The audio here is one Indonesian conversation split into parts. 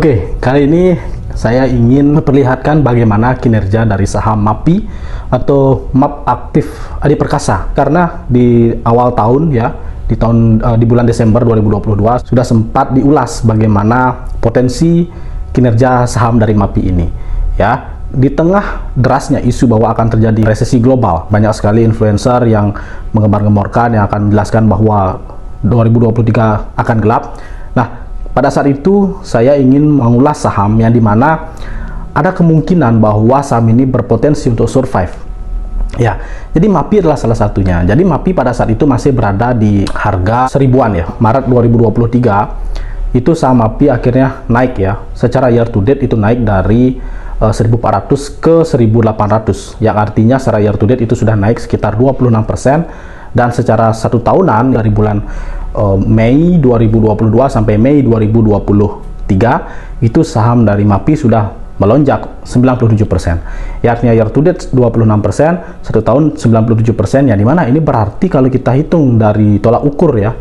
Oke, kali ini saya ingin memperlihatkan bagaimana kinerja dari saham MAPI atau MAP Aktif Adi Perkasa. Karena di awal tahun ya, di bulan Desember 2022 sudah sempat diulas bagaimana potensi kinerja saham dari MAPI ini. Ya, di tengah derasnya isu bahwa akan terjadi resesi global, banyak sekali influencer yang mengembar-gemborkan yang akan menjelaskan bahwa 2023 akan gelap. Nah, pada saat itu saya ingin mengulas saham yang dimana ada kemungkinan bahwa saham ini berpotensi untuk survive. Ya, jadi MAPI adalah salah satunya. Jadi MAPI pada saat itu masih berada di harga seribuan ya. Maret 2023 itu saham MAPI akhirnya naik ya. Secara year to date itu naik dari 1.400 ke 1.800. Yang artinya secara year to date itu sudah naik sekitar 26%. Dan secara satu tahunan dari bulan Mei 2022 sampai Mei 2023 itu saham dari MAPI sudah melonjak 97%. Ya, artinya year to date 26%, satu tahun 97%, yang dimana ini berarti kalau kita hitung dari tolak ukur ya,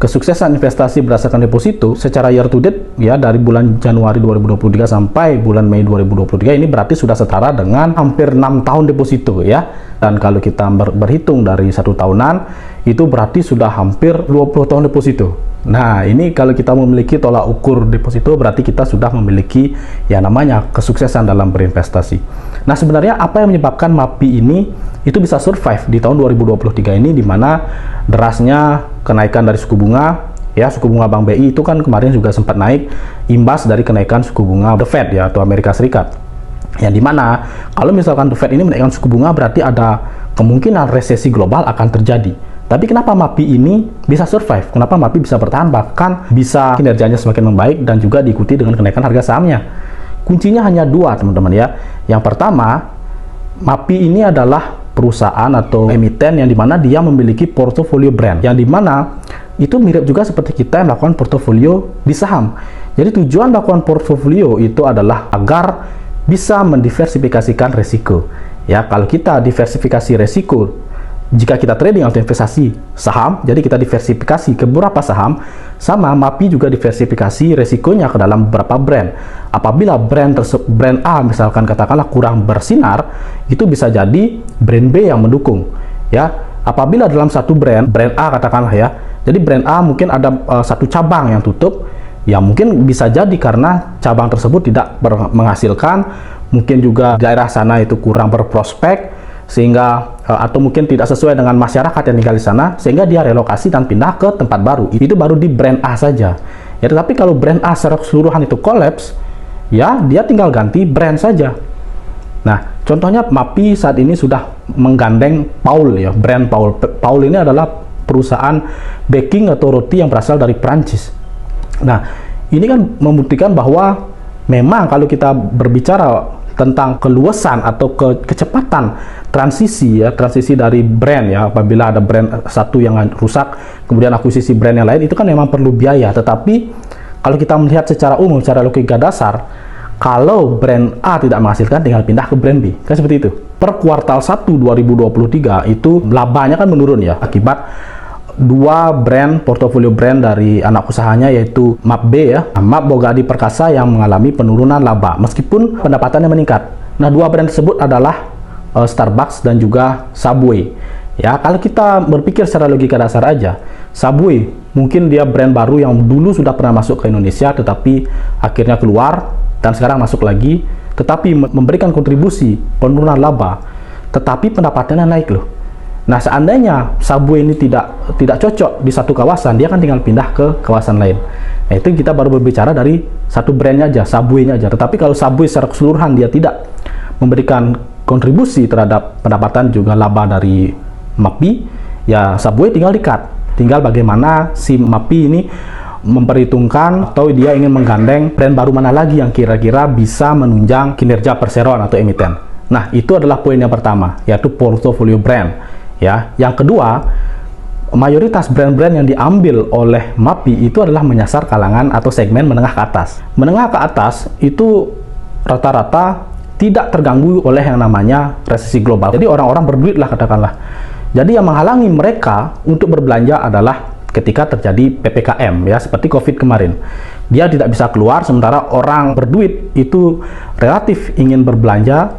kesuksesan investasi berdasarkan deposito secara year to date ya, dari bulan Januari 2023 sampai bulan Mei 2023 ini berarti sudah setara dengan hampir 6 tahun deposito ya. Dan kalau kita berhitung dari satu tahunan itu berarti sudah hampir 20 tahun deposito. Nah, ini kalau kita memiliki tolak ukur deposito berarti kita sudah memiliki ya namanya kesuksesan dalam berinvestasi. Nah, sebenarnya apa yang menyebabkan MAPI ini itu bisa survive di tahun 2023 ini, di mana derasnya kenaikan dari suku bunga ya, suku bunga Bank BI itu kan kemarin juga sempat naik imbas dari kenaikan suku bunga The Fed ya, atau Amerika Serikat. Yang dimana kalau misalkan The Fed ini menaikkan suku bunga berarti ada kemungkinan resesi global akan terjadi. Tapi kenapa MAPI ini bisa survive? Kenapa MAPI bisa bertahan, bahkan bisa kinerjanya semakin membaik dan juga diikuti dengan kenaikan harga sahamnya? Kuncinya hanya dua, teman-teman ya. Yang pertama, MAPI ini adalah perusahaan atau emiten yang dimana dia memiliki portofolio brand, yang dimana itu mirip juga seperti kita yang melakukan portofolio di saham. Jadi tujuan melakukan portofolio itu adalah agar bisa mendiversifikasikan resiko. Ya, kalau kita diversifikasi resiko, jika kita trading atau investasi saham, jadi kita diversifikasi ke beberapa saham, sama MAPI juga diversifikasi resikonya ke dalam beberapa brand. Apabila brand A misalkan katakanlah kurang bersinar, itu bisa jadi brand B yang mendukung. Ya, apabila dalam satu brand A katakanlah ya, jadi brand A mungkin ada satu cabang yang tutup, ya mungkin bisa jadi karena cabang tersebut tidak menghasilkan, mungkin juga daerah sana itu kurang berprospek, sehingga atau mungkin tidak sesuai dengan masyarakat yang tinggal di sana, sehingga dia relokasi dan pindah ke tempat baru. Itu baru di brand A saja. Ya, tetapi kalau brand A secara keseluruhan itu kolaps, ya dia tinggal ganti brand saja. Nah, contohnya MAPI saat ini sudah menggandeng Paul ya, brand Paul. Paul ini adalah perusahaan baking atau roti yang berasal dari Prancis. Nah, ini kan membuktikan bahwa memang kalau kita berbicara tentang keluasan atau kecepatan transisi dari brand ya, apabila ada brand satu yang rusak kemudian akuisisi brand yang lain, itu kan memang perlu biaya. Tetapi kalau kita melihat secara umum, secara logika dasar, kalau brand A tidak menghasilkan tinggal pindah ke brand B, kan seperti itu. Per kuartal 1 2023 itu labanya kan menurun ya, akibat dua brand, portofolio brand dari anak usahanya, yaitu MAP B ya, MAP Boga Adi Perkasa, yang mengalami penurunan laba meskipun pendapatannya meningkat. Nah, dua brand tersebut adalah Starbucks dan juga Subway. Ya, kalau kita berpikir secara logika dasar aja, Subway mungkin dia brand baru yang dulu sudah pernah masuk ke Indonesia tetapi akhirnya keluar dan sekarang masuk lagi, tetapi memberikan kontribusi penurunan laba, tetapi pendapatannya naik loh. Nah, seandainya Subway ini tidak cocok di satu kawasan, dia kan tinggal pindah ke kawasan lain. Nah, itu kita baru berbicara dari satu brandnya aja, Subway-nya aja. Tetapi kalau Subway secara keseluruhan dia tidak memberikan kontribusi terhadap pendapatan juga laba dari MAPI, ya Subway tinggal di-cut. Tinggal bagaimana si MAPI ini memperhitungkan atau dia ingin menggandeng brand baru mana lagi yang kira-kira bisa menunjang kinerja perseroan atau emiten. Nah, itu adalah poin yang pertama, yaitu portfolio brand. Ya, yang kedua, mayoritas brand-brand yang diambil oleh MAPI itu adalah menyasar kalangan atau segmen menengah ke atas. Menengah ke atas itu rata-rata tidak terganggu oleh yang namanya resesi global. Jadi orang-orang berduit lah katakanlah. Jadi yang menghalangi mereka untuk berbelanja adalah ketika terjadi PPKM ya, seperti COVID kemarin. dia tidak bisa keluar, sementara orang berduit itu relatif ingin berbelanja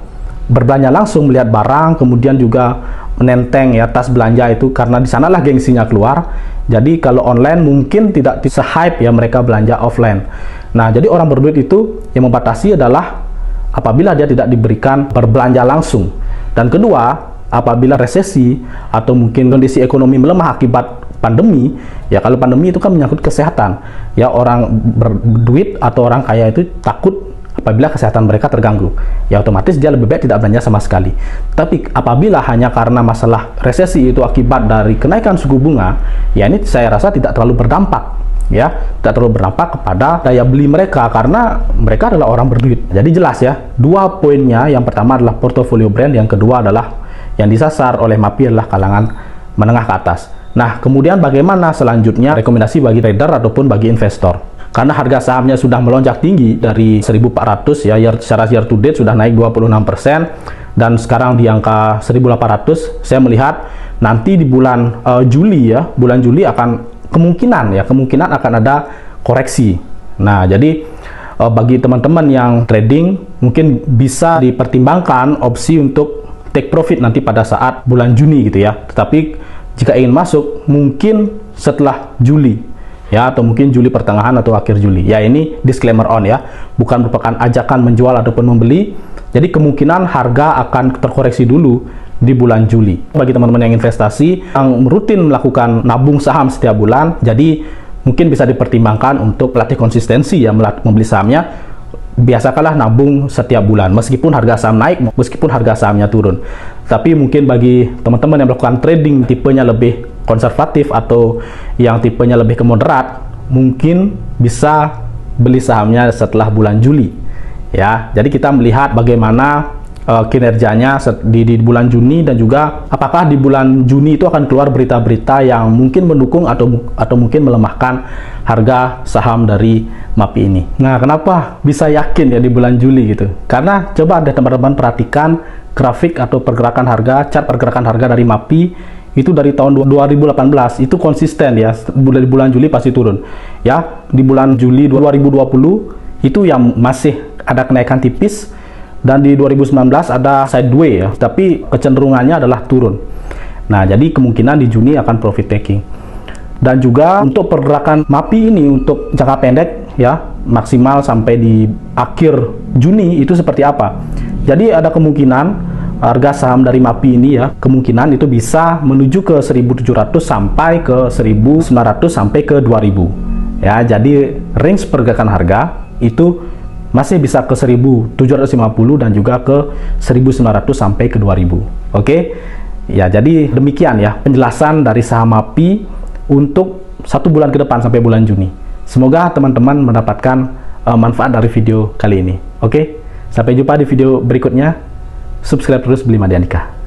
langsung, melihat barang, kemudian juga menenteng ya tas belanja itu, karena di sanalah gengsinya keluar. Jadi kalau online mungkin tidak se-hype ya mereka belanja offline. Nah, jadi orang berduit itu yang membatasi adalah apabila dia tidak diberikan berbelanja langsung. Dan kedua, apabila resesi atau mungkin kondisi ekonomi melemah akibat pandemi, ya kalau pandemi itu kan menyangkut kesehatan. Ya, orang berduit atau orang kaya itu takut apabila kesehatan mereka terganggu. Ya otomatis dia lebih baik tidak belanja sama sekali. Tapi apabila hanya karena masalah resesi itu akibat dari kenaikan suku bunga, ya ini saya rasa tidak terlalu berdampak. Ya, tidak terlalu berdampak kepada daya beli mereka karena mereka adalah orang berduit. Jadi jelas ya, dua poinnya, yang pertama adalah portofolio brand, yang kedua adalah yang disasar oleh MAPI adalah kalangan menengah ke atas. Nah, kemudian bagaimana selanjutnya rekomendasi bagi trader ataupun bagi investor? Karena harga sahamnya sudah melonjak tinggi dari 1.400 ya, secara year to date sudah naik 26%, dan sekarang di angka 1.800. Saya melihat nanti di bulan Juli ya, bulan Juli akan kemungkinan akan ada koreksi. Nah, jadi bagi teman-teman yang trading mungkin bisa dipertimbangkan opsi untuk take profit nanti pada saat bulan Juni gitu ya. Tetapi jika ingin masuk mungkin setelah Juli ya, atau mungkin Juli pertengahan atau akhir Juli. Ya, ini disclaimer on ya, bukan merupakan ajakan menjual ataupun membeli. Jadi kemungkinan harga akan terkoreksi dulu di bulan Juli. Bagi teman-teman yang investasi yang rutin melakukan nabung saham setiap bulan, jadi mungkin bisa dipertimbangkan untuk melatih konsistensi ya, membeli sahamnya. Biasakanlah nabung setiap bulan, meskipun harga saham naik, meskipun harga sahamnya turun. Tapi mungkin bagi teman-teman yang melakukan trading tipenya lebih konservatif atau yang tipenya lebih ke moderat, mungkin bisa beli sahamnya setelah bulan Juli ya. Jadi kita melihat bagaimana kinerjanya di bulan Juni, dan juga apakah di bulan Juni itu akan keluar berita-berita yang mungkin mendukung atau mungkin melemahkan harga saham dari MAPI ini. Nah, kenapa bisa yakin ya di bulan Juli gitu? Karena coba deh teman-teman perhatikan grafik atau pergerakan harga, chart pergerakan harga dari MAPI itu dari tahun 2018 itu konsisten ya, di bulan Juli pasti turun. Ya, di bulan Juli 2020 itu yang masih ada kenaikan tipis, dan di 2019 ada sideways ya, tapi kecenderungannya adalah turun. Nah, jadi kemungkinan di Juni akan profit taking. Dan juga untuk pergerakan MAPI ini untuk jangka pendek ya, maksimal sampai di akhir Juni itu seperti apa. Jadi ada kemungkinan harga saham dari MAPI ini ya, kemungkinan itu bisa menuju ke 1.700 sampai ke 1.900 sampai ke 2.000 ya. Jadi range pergerakan harga itu masih bisa ke 1.750 dan juga ke 1.900 sampai ke 2.000. Oke ya, jadi demikian ya penjelasan dari saham MAPI untuk 1 bulan ke depan sampai bulan Juni. Semoga teman-teman mendapatkan manfaat dari video kali ini. Oke, sampai jumpa di video berikutnya. Subscribe terus Beli Made Andika.